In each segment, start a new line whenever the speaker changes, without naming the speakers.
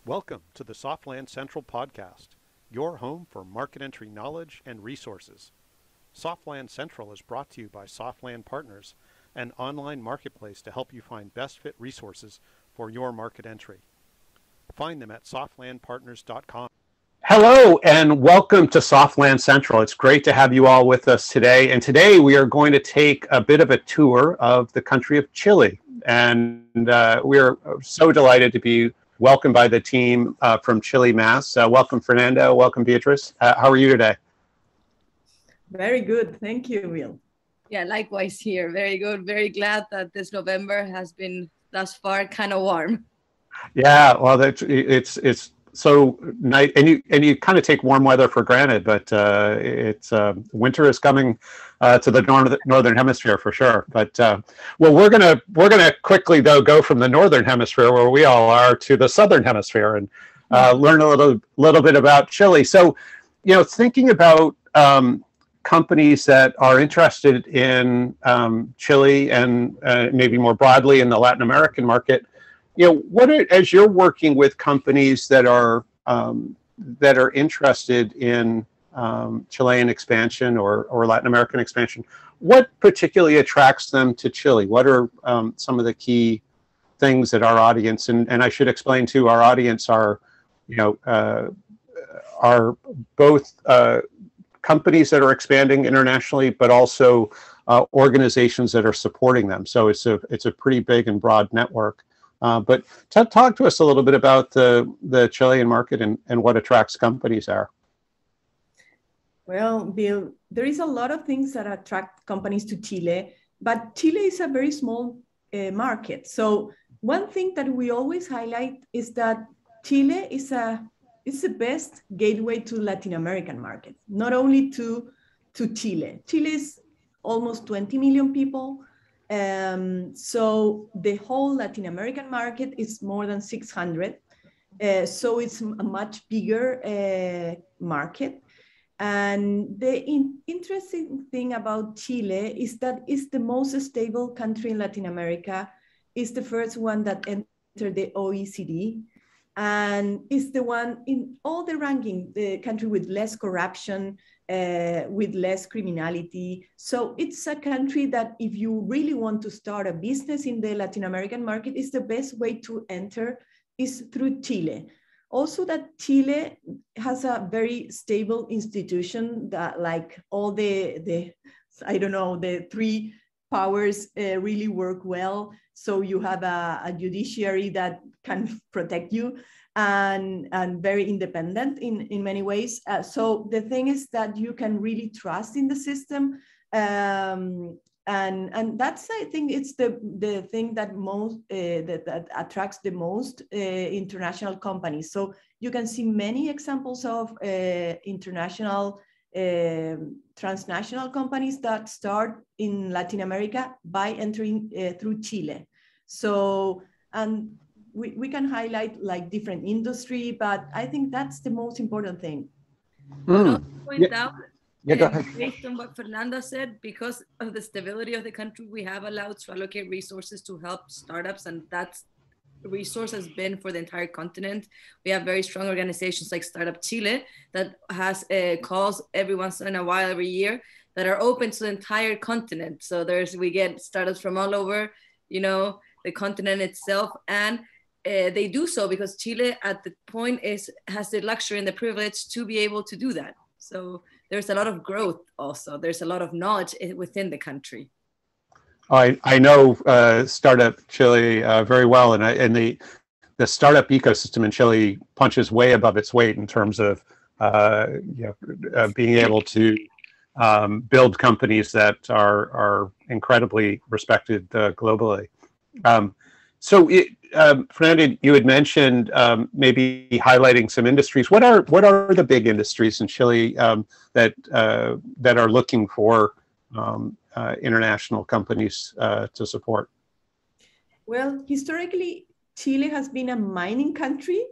Welcome to the Softland Central podcast, your home for market entry knowledge and resources. Softland Central is brought to you by Softland Partners, an online marketplace to help you find best fit resources for your market entry. Find them at softlandpartners.com.
Hello and welcome to Softland Central. It's great to have you all with us today. And today we are going to take a bit of a tour of the country of Chile. And we're so delighted to be welcomed by the team from ChileMass. Welcome, Fernanda. Welcome, Beatriz. How are you today?
Very good. Thank you, Will.
Yeah, likewise here. Very good. Very glad that this November has been thus far kind of warm.
Yeah, well, it's so nice, and you kind of take warm weather for granted, but it's winter is coming to the northern hemisphere for sure. But well, we're gonna quickly though go from the northern hemisphere where we all are to the southern hemisphere and learn a little bit about Chile. So, you know, thinking about companies that are interested in Chile and maybe more broadly in the Latin American market. You know, as you're working with companies that are interested in Chilean expansion or Latin American expansion, what particularly attracts them to Chile? What are some of the key things that our audience, and I should explain too, our audience are both companies that are expanding internationally, but also organizations that are supporting them. So it's a pretty big and broad network. But talk to us a little bit about the Chilean market and what attracts companies there.
Well, Bill, there is a lot of things that attract companies to Chile, but Chile is a very small market. So one thing that we always highlight is that Chile is the best gateway to Latin American market, not only to Chile. Chile is almost 20 million people. So the whole Latin American market is more than 600. So it's a much bigger market. And the interesting thing about Chile is that it's the most stable country in Latin America. It's the first one that entered the OECD. And it's the one in all the ranking, the country with less corruption, with less criminality. So it's a country that if you really want to start a business in the Latin American market, is the best way to enter is through Chile. Also that Chile has a very stable institution that like all the three powers really work well. So you have a judiciary that can protect you and very independent in many ways. So the thing is that you can really trust in the system. And that's, I think it's the thing that most that attracts the most international companies. So you can see many examples of international transnational companies that start in Latin America by entering through Chile. So, and we can highlight like different industry, but I think that's the most important thing.
Point out,
go ahead.
based on what Fernanda said, because of the stability of the country, we have allowed to allocate resources to help startups, and that's resource has been for the entire continent. We have very strong organizations like Startup Chile that has calls every once in a while, every year, that are open to the entire continent. So we get startups from all over, the continent itself, and they do so because Chile at the point has the luxury and the privilege to be able to do that. So there's a lot of growth also. There's a lot of knowledge within the country.
I know Startup Chile very well, and the startup ecosystem in Chile punches way above its weight in terms of being able to build companies that are incredibly respected globally. So, Fernanda, you had mentioned maybe highlighting some industries. What are the big industries in Chile that are looking for international companies to support?
Well, historically, Chile has been a mining country.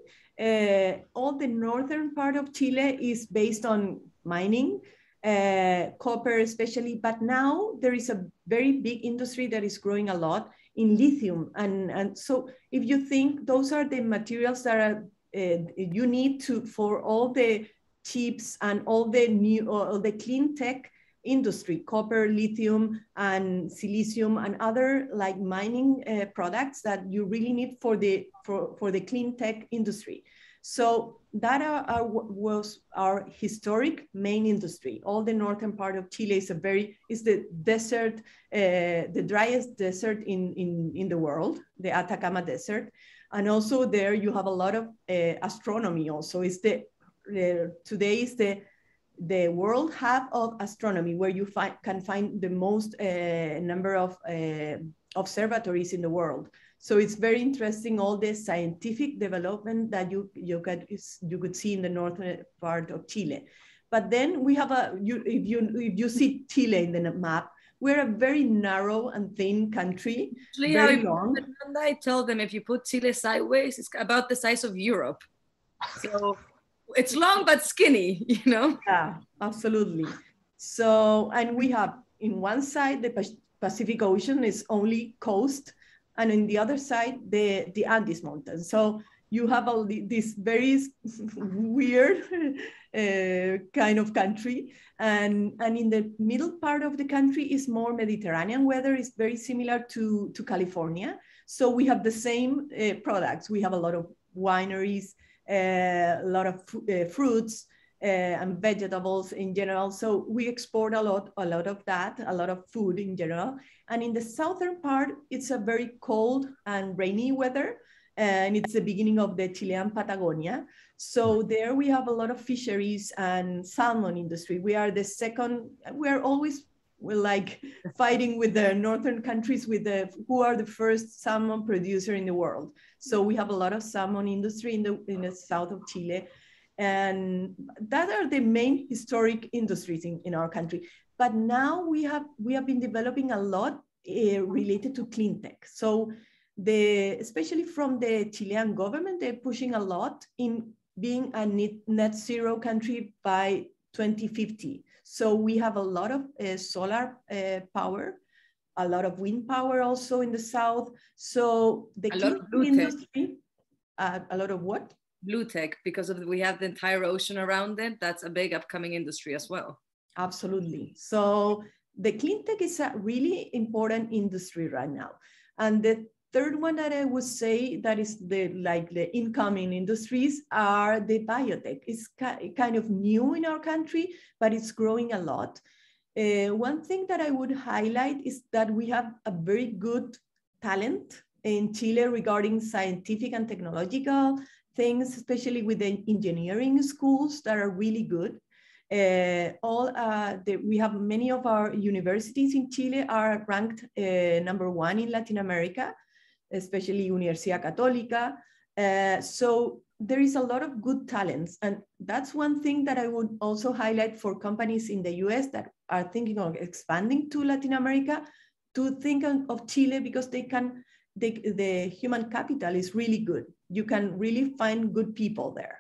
All the northern part of Chile is based on mining. copper especially, but now there is a very big industry that is growing a lot in lithium. And so if you think those are the materials that are, you need for all the chips and all the clean tech industry, copper, lithium, and silicium, and other like mining products that you really need for the clean tech industry. So that was our historic main industry. All the northern part of Chile is the desert, the driest desert in the world, the Atacama Desert. And also there you have a lot of astronomy also. Today is the world hub of astronomy, where you can find the most number of observatories in the world. So it's very interesting, all the scientific development that you could see in the northern part of Chile. But then we have if you see Chile in the map, we're a very narrow and thin country, very long.
I tell them if you put Chile sideways, it's about the size of Europe. So it's long but skinny, you know?
Yeah, absolutely. So, and we have in one side, the Pacific Ocean is only coast, and on the other side, the Andes Mountains. So you have all this very weird kind of country. And in the middle part of the country is more Mediterranean weather. It's very similar to California. So we have the same products. We have a lot of wineries, a lot of fruits and vegetables in general. So we export a lot of that, a lot of food in general. And in the southern part, it's a very cold and rainy weather. And it's the beginning of the Chilean Patagonia. So there we have a lot of fisheries and salmon industry. We are always like fighting with the northern countries who are the first salmon producer in the world. So we have a lot of salmon industry in the south of Chile. And that are the main historic industries in our country. But now we have been developing a lot related to clean tech. So especially from the Chilean government, they're pushing a lot in being a net zero country by 2050. So we have a lot of solar power, a lot of wind power also in the south. So the clean industry, a lot of what?
Blue tech, because we have the entire ocean around it. That's a big upcoming industry as well.
Absolutely. So the clean tech is a really important industry right now. And the third one that I would say that is the incoming industries are the biotech. It's kind of new in our country, but it's growing a lot. One thing that I would highlight is that we have a very good talent in Chile regarding scientific and technological things, especially with the engineering schools that are really good. We have many of our universities in Chile are ranked #1 in Latin America, especially Universidad Católica. So there is a lot of good talents. And that's one thing that I would also highlight for companies in the US that are thinking of expanding to Latin America, to think of Chile, because the human capital is really good. You can really find good people there.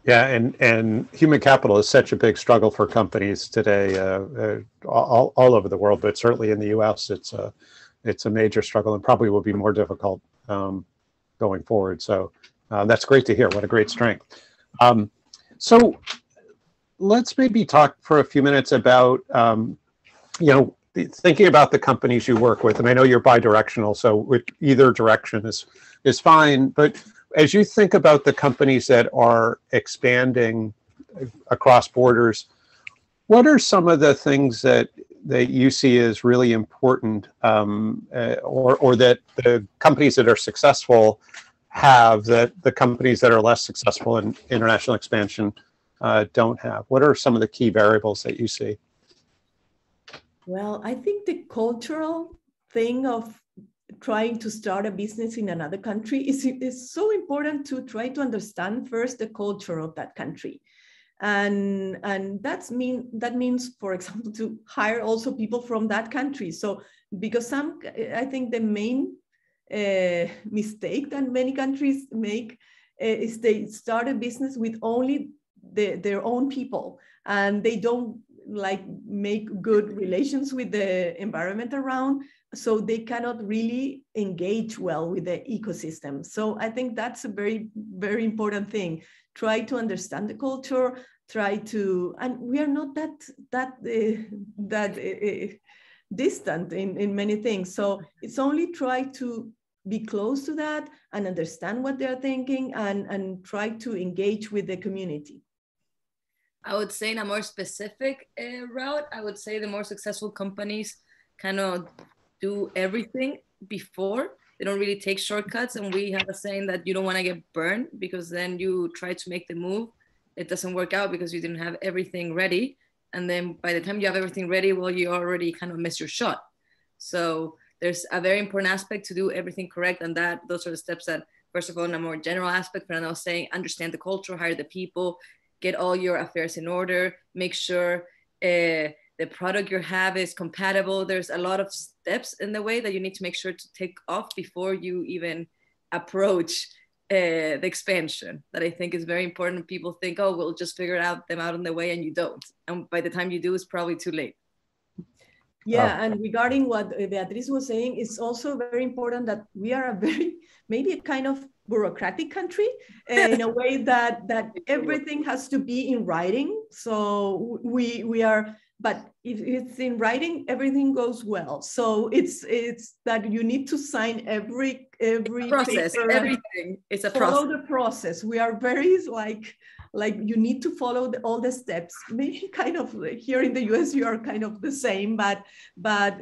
Yeah, and human capital is such a big struggle for companies today, all over the world, but certainly in the US, it's a major struggle and probably will be more difficult going forward. So that's great to hear. What a great strength. So let's maybe talk for a few minutes about, thinking about the companies you work with. And I know you're bi-directional, so with either direction is fine. But as you think about the companies that are expanding across borders, what are some of the things that you see as really important, or that the companies that are successful have that the companies that are less successful in international expansion don't have? What are some of the key variables that you see?
Well, I think the cultural thing of trying to start a business in another country is so important, to try to understand first the culture of that country. And that means, for example, to hire also people from that country. So because I think the main mistake that many countries make is they start a business with only their own people. and they don't like make good relations with the environment around, so they cannot really engage well with the ecosystem. So I think that's a very, very important thing. Try to understand the culture, try to, and we are not that distant in many things. So it's only try to be close to that and understand what they're thinking, and try to engage with the community.
I would say in a more specific route, I would say the more successful companies kind of do everything before. They don't really take shortcuts. And we have a saying that you don't want to get burned, because then you try to make the move. It doesn't work out because you didn't have everything ready. And then by the time you have everything ready, well, you already kind of missed your shot. So there's a very important aspect to do everything correct. And those are the steps that, first of all, in a more general aspect, Fernanda was saying, understand the culture, hire the people, get all your affairs in order, make sure the product you have is compatible. There's a lot of steps in the way that you need to make sure to take off before you even approach the expansion. That I think is very important. People think, oh, we'll just figure them out on the way, and you don't. And by the time you do, it's probably too late.
Yeah, and regarding what Beatriz was saying, it's also very important that we are maybe a kind of bureaucratic country in a way that everything has to be in writing. So we are, but if it's in writing, everything goes well. So it's that you need to sign every
process,
paper,
everything. It's a
follow
process.
the process. We are very like you need to follow all the steps. Maybe kind of here in the US, you are kind of the same, but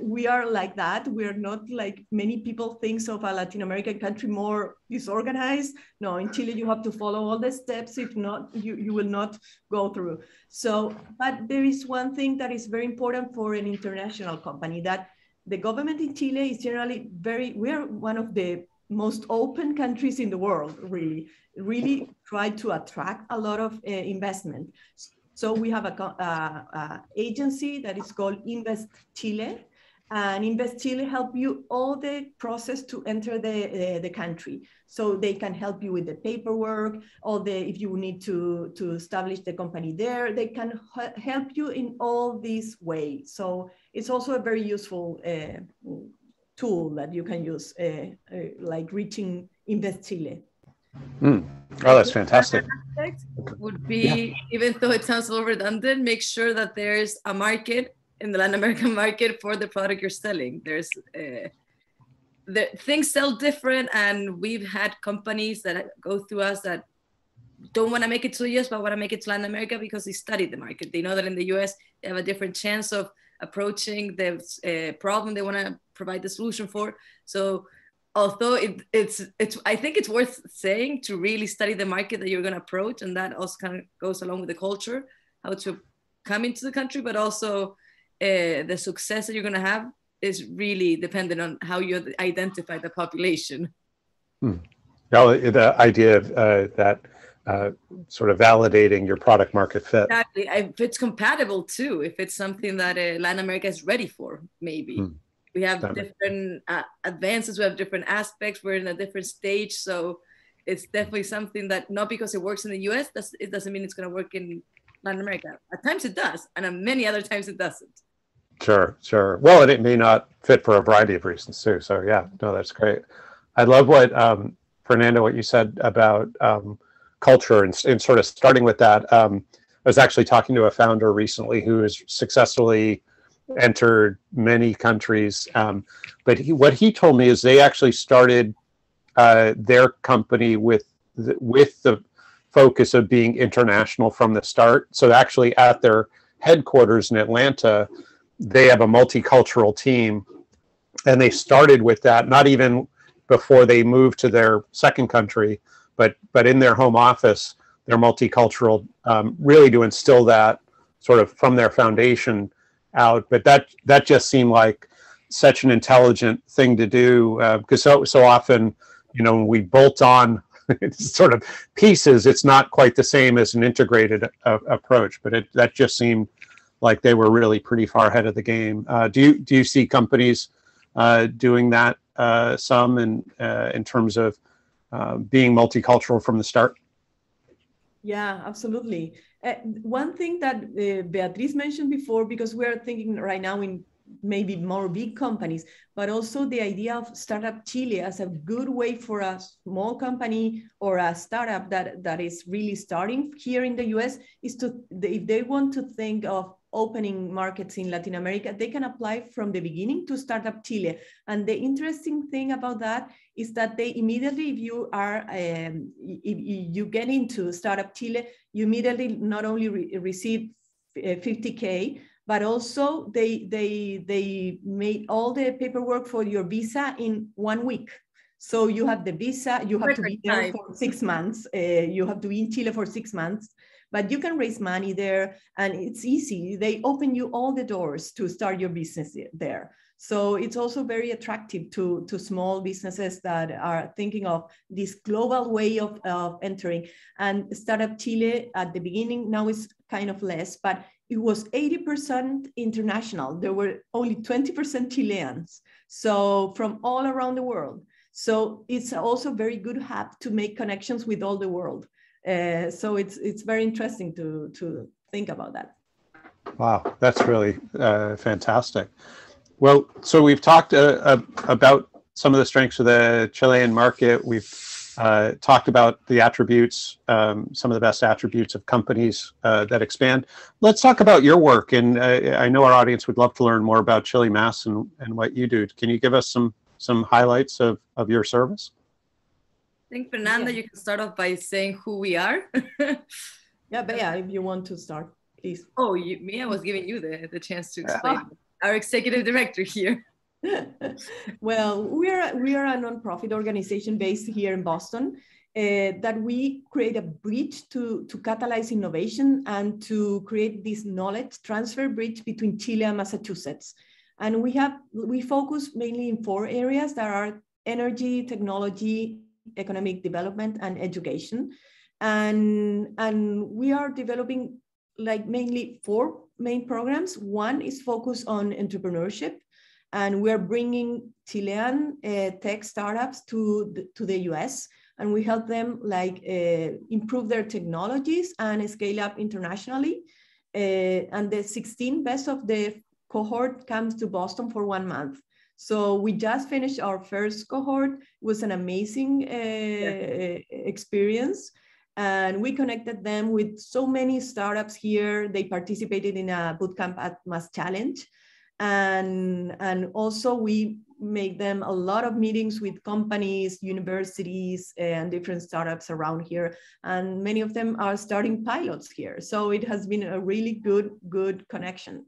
we are like that. We're not like many people think of a Latin American country more disorganized. No, in Chile, you have to follow all the steps. If not, you will not go through. So, but there is one thing that is very important for an international company, that the government in Chile is generally we are one of the most open countries in the world, really try to attract a lot of investment. So we have a agency that is called Invest Chile, and Invest Chile help you all the process to enter the country. So they can help you with the paperwork, if you need to establish the company there, they can help you in all these ways. So it's also a very useful tool that you can use, like reaching Invest Chile.
Oh, that's fantastic.
Would be, even though it sounds a little redundant, make sure that there's a market in the Latin American market for the product you're selling. There's things sell different, and we've had companies that go through us that don't want to make it to the US, but want to make it to Latin America because they studied the market. They know that in the US, they have a different chance of approaching the problem they want to provide the solution for. So although it's I think it's worth saying to really study the market that you're going to approach, and that also kind of goes along with the culture, how to come into the country, but also the success that you're going to have is really dependent on how you identify the population.
Well, the idea of that sort of validating your product market fit.
Exactly. If it's compatible too, if it's something that Latin America is ready for, maybe. We have different advances, we have different aspects, we're in a different stage. So it's definitely something that, not because it works in the US, it doesn't mean it's going to work in Latin America. At times it does, and at many other times it doesn't.
Sure. Well, and it may not fit for a variety of reasons too. So yeah, no, that's great. I love what, Fernanda, what you said about culture and sort of starting with that. I was actually talking to a founder recently who has successfully entered many countries. But what he told me is they actually started their company with the focus of being international from the start. So actually at their headquarters in Atlanta, they have a multicultural team, and they started with that, not even before they moved to their second country, but in their home office, they're multicultural, really to instill that sort of from their foundation out. But that just seemed like such an intelligent thing to do, because so often, when we bolt on sort of pieces, it's not quite the same as an integrated approach. But that just seemed like they were really pretty far ahead of the game. Do you see companies doing that some in terms of being multicultural from the start?
Yeah, absolutely. One thing that Beatriz mentioned before, because we're thinking right now in maybe more big companies, but also the idea of Startup Chile as a good way for a small company or a startup that is really starting here in the US is to, if they want to think of opening markets in Latin America, they can apply from the beginning to Startup Chile. And the interesting thing about that is that they immediately, if you are, if you get into Startup Chile, you immediately not only receive 50K, but also they made all the paperwork for your visa in 1 week. So you have the visa, you have to be there for 6 months. You have to be in Chile for 6 months, but you can raise money there and it's easy. They open you all the doors to start your business there. So it's also very attractive to small businesses that are thinking of this global way of entering. And Startup Chile at the beginning, now it's kind of less, but it was 80% international. There were only 20% Chileans. So from all around the world. So it's also very good hub to make connections with all the world. So it's very interesting to think about that.
Wow, that's really fantastic. Well, so we've talked about some of the strengths of the Chilean market. We've talked about the attributes, some of the best attributes of companies that expand. Let's talk about your work. And I know our audience would love to learn more about ChileMass and what you do. Can you give us some highlights of your service?
I think, Fernanda, you can start off by saying who we are.
Yeah, Bea, if you want to start, please.
Oh, me, I was giving you the chance to explain. Our executive director here.
Well, we are a nonprofit organization based here in Boston that we create a bridge to catalyze innovation and to create this knowledge transfer bridge between Chile and Massachusetts. And we focus mainly in 4 areas that are energy, technology, economic development, and education. And we are developing like mainly 4 main programs. One is focused on entrepreneurship, and we're bringing Chilean tech startups to the US, and we help them like improve their technologies and scale up internationally. And the 16 best of the cohort comes to Boston for 1 month. So we just finished our first cohort. It was an amazing experience. And we connected them with so many startups here. They participated in a bootcamp at Mass Challenge. And also we make them a lot of meetings with companies, universities, and different startups around here. And many of them are starting pilots here. So it has been a really good connection.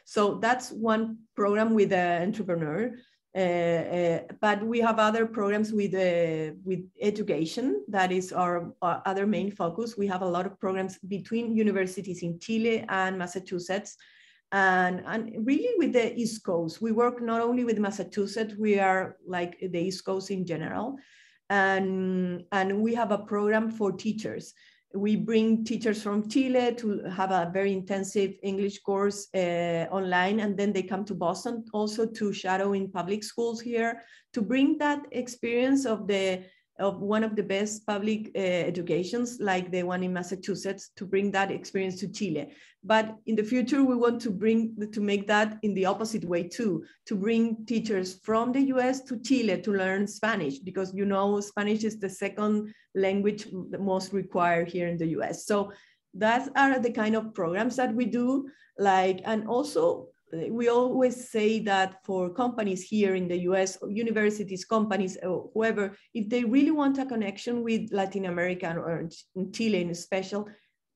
So that's one program with an entrepreneur. But we have other programs with education. That is our other main focus. We have a lot of programs between universities in Chile and Massachusetts, and really with the East Coast. We work not only with Massachusetts, we are like the East Coast in general. And we have a program for teachers. We bring teachers from Chile to have a very intensive English course online, and then they come to Boston also to shadow in public schools here to bring that experience of one of the best public educations like the one in Massachusetts, to bring that experience to Chile. But in the future, we want to make that in the opposite way too, to bring teachers from the US to Chile to learn Spanish, because you know Spanish is the second language the most required here in the US. So that are the kind of programs that we do. And also we always say that for companies here in the US, universities, companies, or whoever, if they really want a connection with Latin America or Chile in special,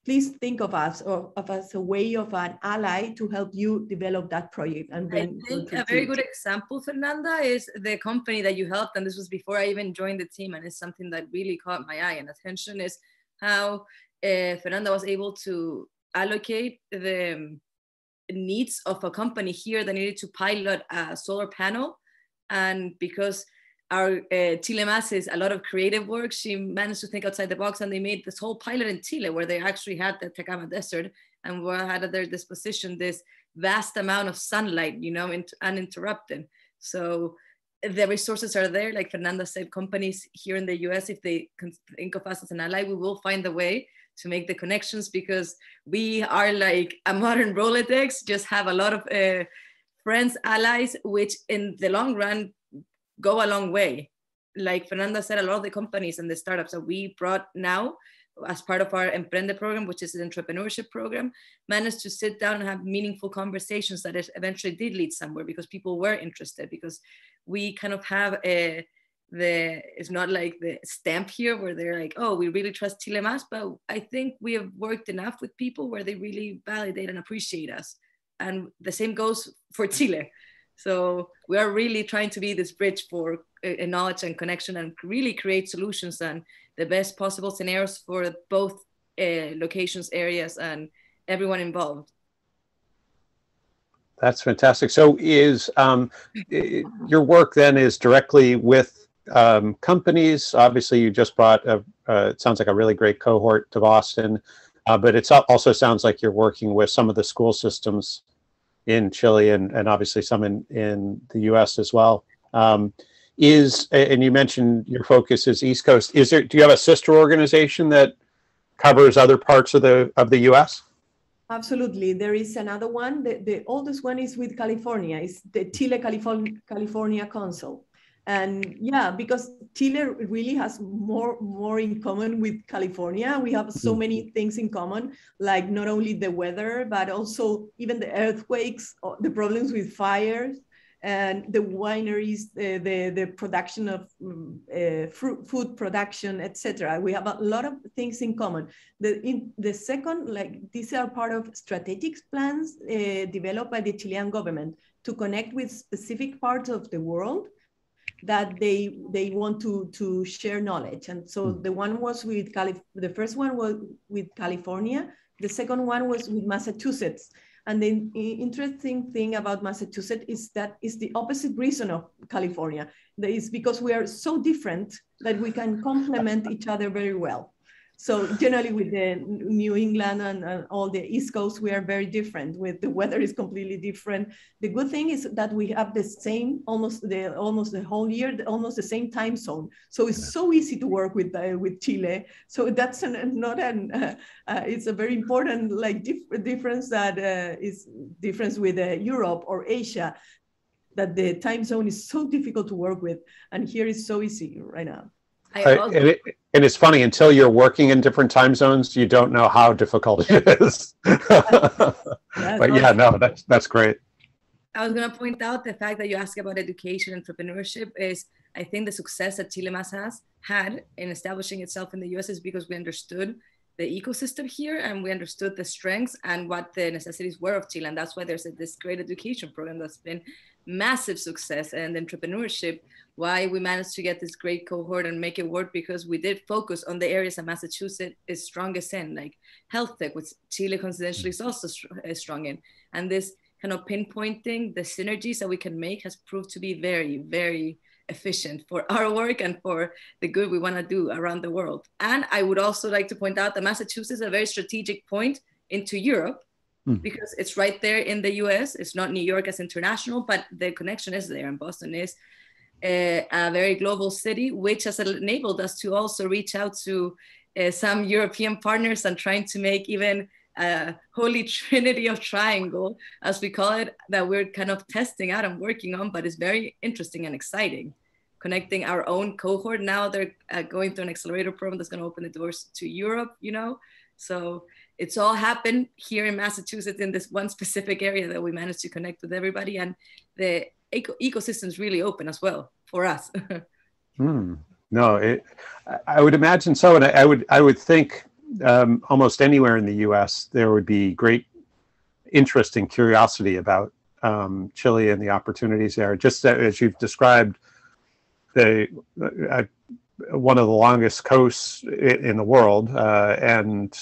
please think of us as a way of an ally to help you develop that project. And bring
I think a very good example, Fernanda, is the company that you helped, and this was before I even joined the team, and it's something that really caught my eye and attention, is how Fernanda was able to allocate the needs of a company here that needed to pilot a solar panel. And because our ChileMass is a lot of creative work, she managed to think outside the box, and they made this whole pilot in Chile where they actually had the Tecama Desert and had at their disposition this vast amount of sunlight, you know, uninterrupted. So the resources are there. Like Fernanda said, companies here in the US, if they can think of us as an ally, we will find a way to make the connections, because we are like a modern Rolodex, just have a lot of friends, allies, which in the long run go a long way. Like Fernanda said, a lot of the companies and the startups that we brought now as part of our Emprende program, which is an entrepreneurship program, managed to sit down and have meaningful conversations that eventually did lead somewhere, because people were interested, because we kind of have it's not like the stamp here where they're like, oh, we really trust ChileMass, but I think we have worked enough with people where they really validate and appreciate us. And the same goes for Chile. So we are really trying to be this bridge for knowledge and connection, and really create solutions and the best possible scenarios for both locations, areas, and everyone involved.
That's fantastic. So is your work then is directly with companies? Obviously, you just brought it sounds like a really great cohort to Boston, but it also sounds like you're working with some of the school systems in Chile and obviously some in the US as well. And you mentioned your focus is East Coast. Do you have a sister organization that covers other parts of the US?
Absolutely. There is another one. The oldest one is with California. It's the Chile California Council. And yeah, because Chile really has more in common with California. We have so many things in common, like not only the weather, but also even the earthquakes, the problems with fires, and the wineries, the production of food production, etc. We have a lot of things in common. The second, like these are part of strategic plans developed by the Chilean government to connect with specific parts of the world that they want to share knowledge. And so the one was with the first one was with California. The second one was with Massachusetts. And the interesting thing about Massachusetts is that it's the opposite reason of California. That is because we are so different that we can complement each other very well. So generally with the New England and all the East Coast, we are very different. With the weather is completely different. The good thing is that we have the same, almost the whole year, almost the same time zone. So it's so easy to work with Chile. So that's it's a very important difference that is difference with Europe or Asia, that the time zone is so difficult to work with. And here is so easy right now.
And it's funny, until you're working in different time zones, you don't know how difficult it is. But yeah, no, that's great.
I was going to point out the fact that you asked about education and entrepreneurship is, I think the success that ChileMass has had in establishing itself in the US is because we understood the ecosystem here, and we understood the strengths and what the necessities were of Chile. And that's why there's this great education program that's been massive success, and entrepreneurship, why we managed to get this great cohort and make it work, because we did focus on the areas that Massachusetts is strongest in, like health tech, which Chile coincidentally is also strong in. And this kind of pinpointing the synergies that we can make has proved to be very, very efficient for our work and for the good we want to do around the world. And I would also like to point out that Massachusetts is a very strategic point into Europe, because it's right there in the US. It's not New York as international, but the connection is there. And Boston is a very global city, which has enabled us to also reach out to some European partners and trying to make even a holy trinity of triangle, as we call it, that we're kind of testing out and working on, but it's very interesting and exciting. Connecting our own cohort. Now they're going through an accelerator program that's going to open the doors to Europe, So it's all happened here in Massachusetts in this one specific area that we managed to connect with everybody, and the ecosystem is really open as well for us.
No, I would imagine so, and I would think almost anywhere in the U.S. there would be great interest and curiosity about Chile and the opportunities there. Just as you've described, one of the longest coasts in the world, and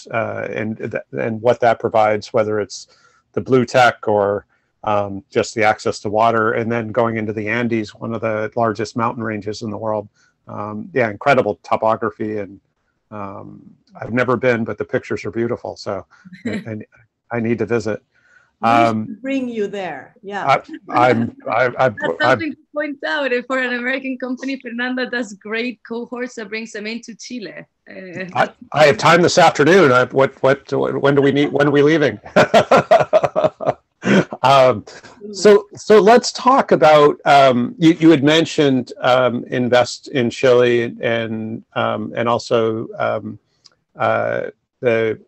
what that provides, whether it's the blue tech or just the access to water, and then going into the Andes, one of the largest mountain ranges in the world. Yeah, incredible topography, and I've never been, but the pictures are beautiful, so I need to visit.
We should bring you there. Yeah.
That's something to point out. If for an American company, Fernanda does great cohorts that brings them into Chile.
I have time this afternoon. When do we meet? When are we leaving? So let's talk about, you had mentioned Invest in Chile and also the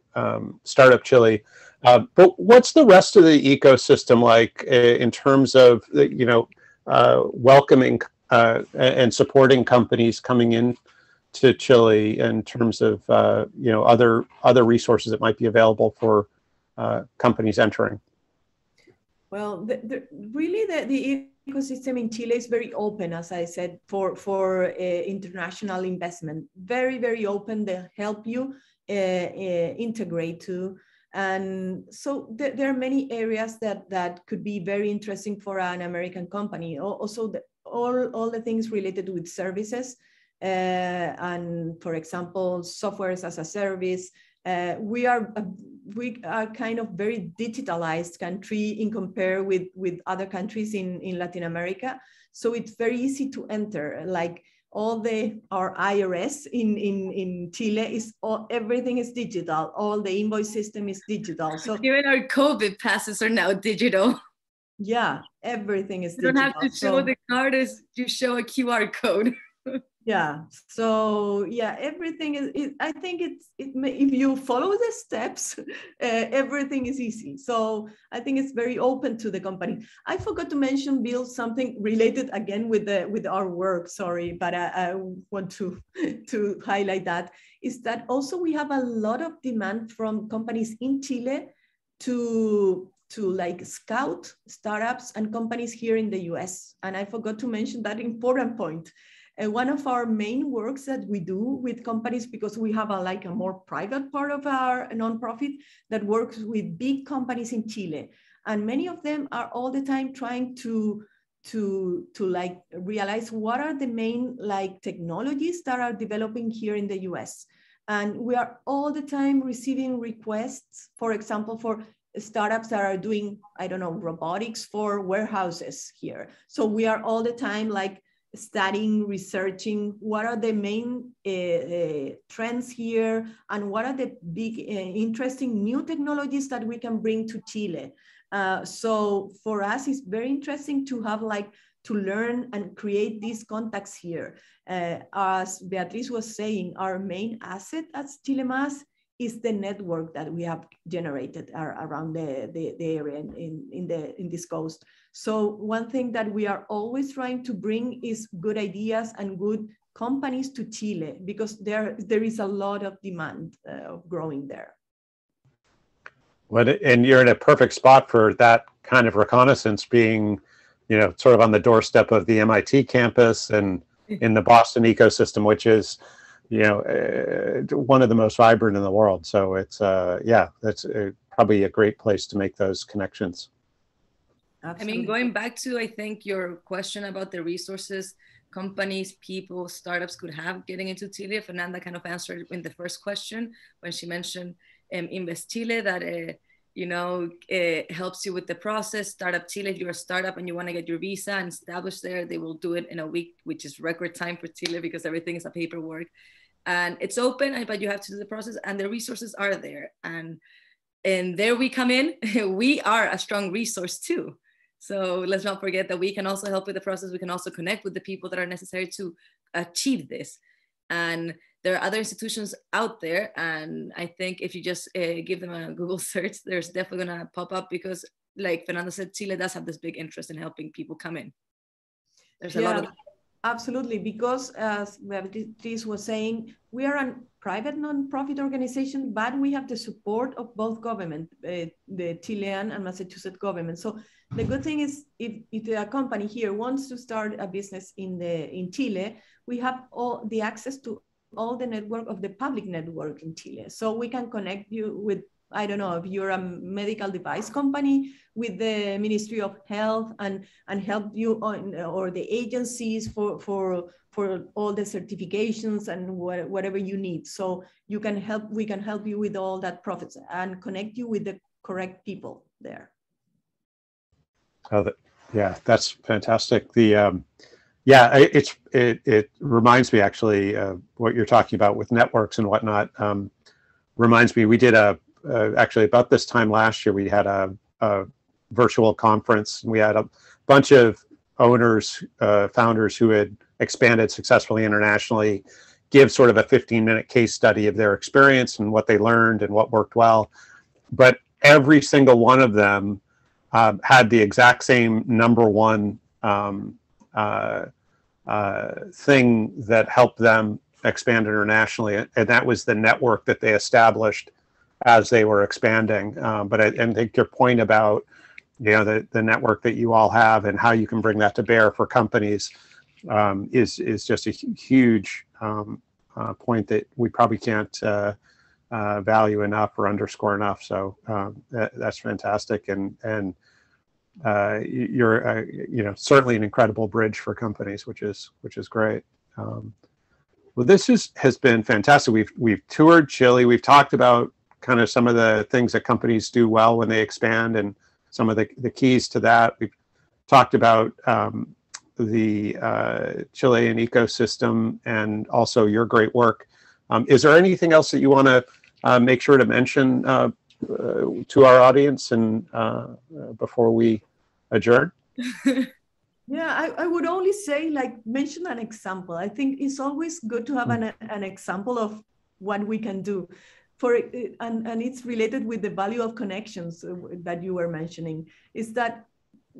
Startup Chile. But what's the rest of the ecosystem like in terms of welcoming and supporting companies coming in to Chile in terms of other resources that might be available for companies entering?
Well, really the ecosystem in Chile is very open, as I said, for international investment. Very, very open. They help you integrate too. And so there are many areas that could be very interesting for an American company. Also, all the things related with services, and for example, software as a service. We are kind of very digitalized country in compare with other countries in Latin America. So it's very easy to enter. Like our IRS in Chile everything is digital. All the invoice system is digital. So
even our COVID passes are now digital.
Yeah, everything is digital.
You don't have to show the card, you show a QR code.
Yeah, so yeah, everything is, I think if you follow the steps, everything is easy. So I think it's very open to the company. I forgot to mention, Bill, something related again with our work, sorry, but I want to highlight that, is that also we have a lot of demand from companies in Chile to like scout startups and companies here in the US. And I forgot to mention that important point. One of our main works that we do with companies, because we have a more private part of our nonprofit that works with big companies in Chile. And many of them are all the time trying to like realize what are the main technologies that are developing here in the US. And we are all the time receiving requests, for example, for startups that are doing, I don't know, robotics for warehouses here. So we are all the time studying, researching what are the main trends here and what are the big interesting new technologies that we can bring to Chile. So for us, it's very interesting to have to learn and create these contacts here. As Beatriz was saying, our main asset at ChileMass is the network that we have generated around the area in this coast. So one thing that we are always trying to bring is good ideas and good companies to Chile, because there is a lot of demand of growing there.
Well, and you're in a perfect spot for that kind of reconnaissance, being, sort of on the doorstep of the MIT campus and in the Boston ecosystem, which is, one of the most vibrant in the world. So it's, that's probably a great place to make those connections.
Absolutely.
I mean, going back to, I think, your question about the resources companies, people, startups could have getting into Chile, Fernanda kind of answered in the first question when she mentioned Invest Chile, that it helps you with the process. Startup Chile, if you're a startup and you want to get your visa and establish there, they will do it in a week, which is record time for Chile because everything is a paperwork. And it's open, but you have to do the process, and the resources are there. And there we come in. We are a strong resource too. So let's not forget that we can also help with the process. We can also connect with the people that are necessary to achieve this. And there are other institutions out there. And I think if you just give them a Google search, there's definitely going to pop up, because like Fernanda said, Chile does have this big interest in helping people come in. There's a lot of...
Absolutely, because as Beatriz was saying, we are a private non-profit organization, but we have the support of both government, the Chilean and Massachusetts government. So the good thing is, if a company here wants to start a business in Chile, we have all the access to all the network of the public network in Chile. So we can connect you with, I don't know, if you're a medical device company, with the Ministry of Health and help you on, or the agencies for all the certifications and whatever you need. So we can help you with all that process and connect you with the correct people there.
Oh, yeah, that's fantastic. Yeah, it reminds me actually what you're talking about with networks and whatnot. Reminds me, we did actually about this time last year, we had a virtual conference. We had a bunch of owners, founders who had expanded successfully internationally, give sort of a 15-minute case study of their experience and what they learned and what worked well. But every single one of them had the exact same number one thing that helped them expand internationally, and that was the network that they established as they were expanding. But I think your point about the network that you all have and how you can bring that to bear for companies is just a huge point that we probably can't value enough or underscore enough. So that's fantastic, and you're certainly an incredible bridge for companies, which is great. Well, this has been fantastic. We've toured Chile. We've talked about kind of some of the things that companies do well when they expand and some of the keys to that. We've talked about the Chilean ecosystem and also your great work. Is there anything else that you want to make sure to mention to our audience and before we adjourn?
Yeah, I would only say, mention an example. I think it's always good to have an example of what we can do. And it's related with the value of connections that you were mentioning. Is that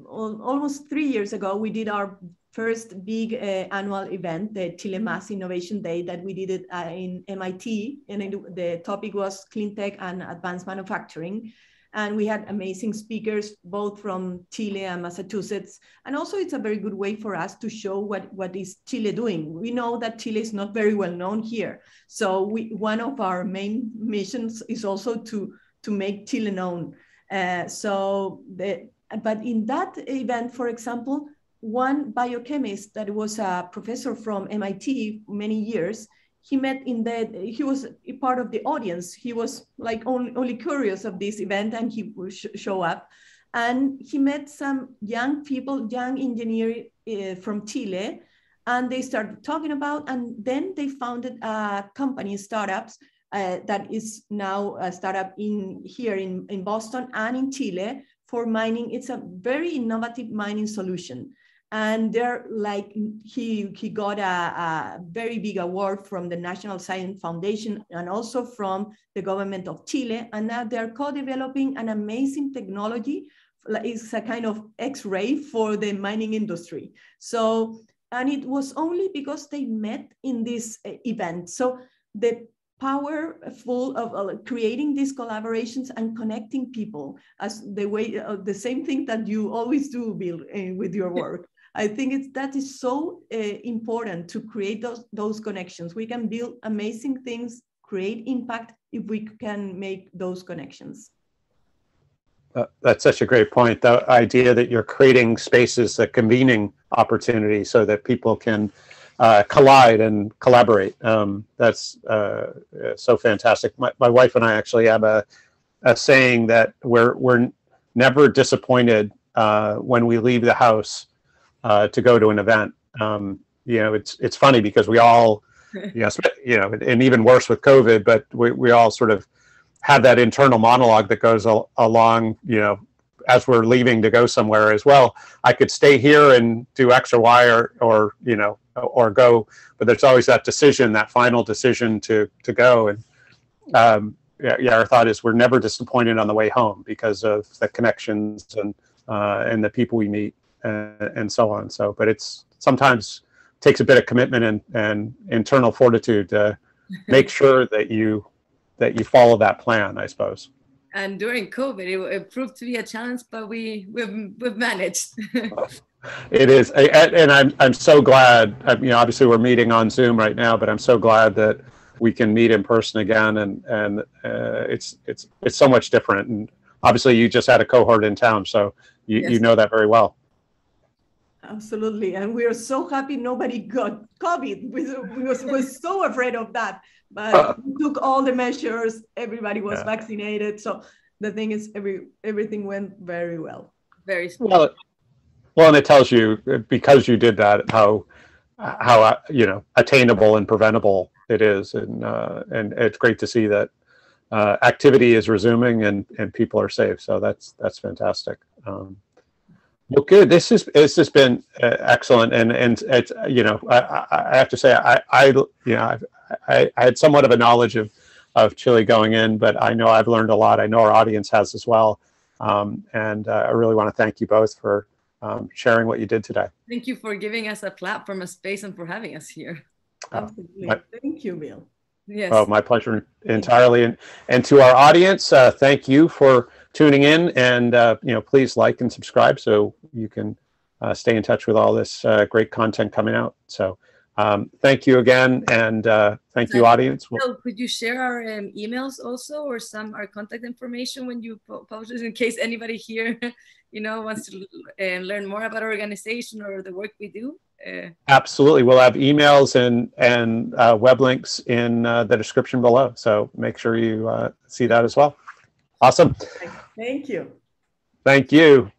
almost 3 years ago, we did our first big annual event, the ChileMass Innovation Day, that we did it in MIT. And the topic was clean tech and advanced manufacturing. And we had amazing speakers, both from Chile and Massachusetts. And also it's a very good way for us to show what is Chile doing. We know that Chile is not very well known here. So one of our main missions is also to make Chile known. But in that event, for example, one biochemist that was a professor from MIT many years, he was a part of the audience. He was only curious of this event, and he would show up. And he met some young people, young engineers from Chile, and they started talking about, and then they founded a company, startups, that is now a startup here in Boston and in Chile for mining. It's a very innovative mining solution. And he got a very big award from the National Science Foundation and also from the government of Chile. And now they're co-developing an amazing technology. It's a kind of X-ray for the mining industry. So, and it was only because they met in this event. So the powerful of creating these collaborations and connecting people as the same thing that you always do, Bill, with your work. I think that is so important to create those connections. We can build amazing things, create impact if we can make those connections.
That's such a great point. The idea that you're creating spaces, a convening opportunity so that people can collide and collaborate. That's so fantastic. My wife and I actually have a saying that we're never disappointed when we leave the house to go to an event. It's funny because we all, and even worse with COVID, but we all sort of have that internal monologue that goes along, as we're leaving to go somewhere as well. I could stay here and do X or Y or go, but there's always that decision, that final decision to go. And our thought is we're never disappointed on the way home because of the connections and the people we meet and so on. So, but it's sometimes takes a bit of commitment and internal fortitude to make sure that you follow that plan, I suppose.
And during COVID, it proved to be a challenge, but we've managed.
It is, and I'm so glad. Obviously we're meeting on Zoom right now, but I'm so glad that we can meet in person again, and it's so much different. And obviously, you just had a cohort in town, so you know that very well.
Absolutely, and we are so happy nobody got COVID. We was so afraid of that, but we took all the measures. Everybody was vaccinated, so the thing is, everything went very well.
Very smooth.
Well, Well, and it tells you, because you did that, how you know, attainable and preventable it is, and it's great to see that activity is resuming and people are safe. So that's fantastic. Well, good. This has been excellent, and it's, you know, I have to say, you know, I had somewhat of a knowledge of Chile going in, but I know I've learned a lot. I know our audience has as well, and I really want to thank you both for sharing what you did today.
Thank you for giving us a platform, a space, and for having us here.
Absolutely. Thank you, Bill.
Yes.
Oh, my pleasure entirely. And to our audience, thank you for tuning in, and you know, please like and subscribe so you can stay in touch with all this great content coming out. So thank you again, and thank you, audience.
So could you share our emails also, or our contact information when you publish this, in case anybody here, you know, wants to learn more about our organization or the work we do?
Absolutely. We'll have emails and web links in the description below. So make sure you see that as well. Awesome.
Thank you.
Thank you.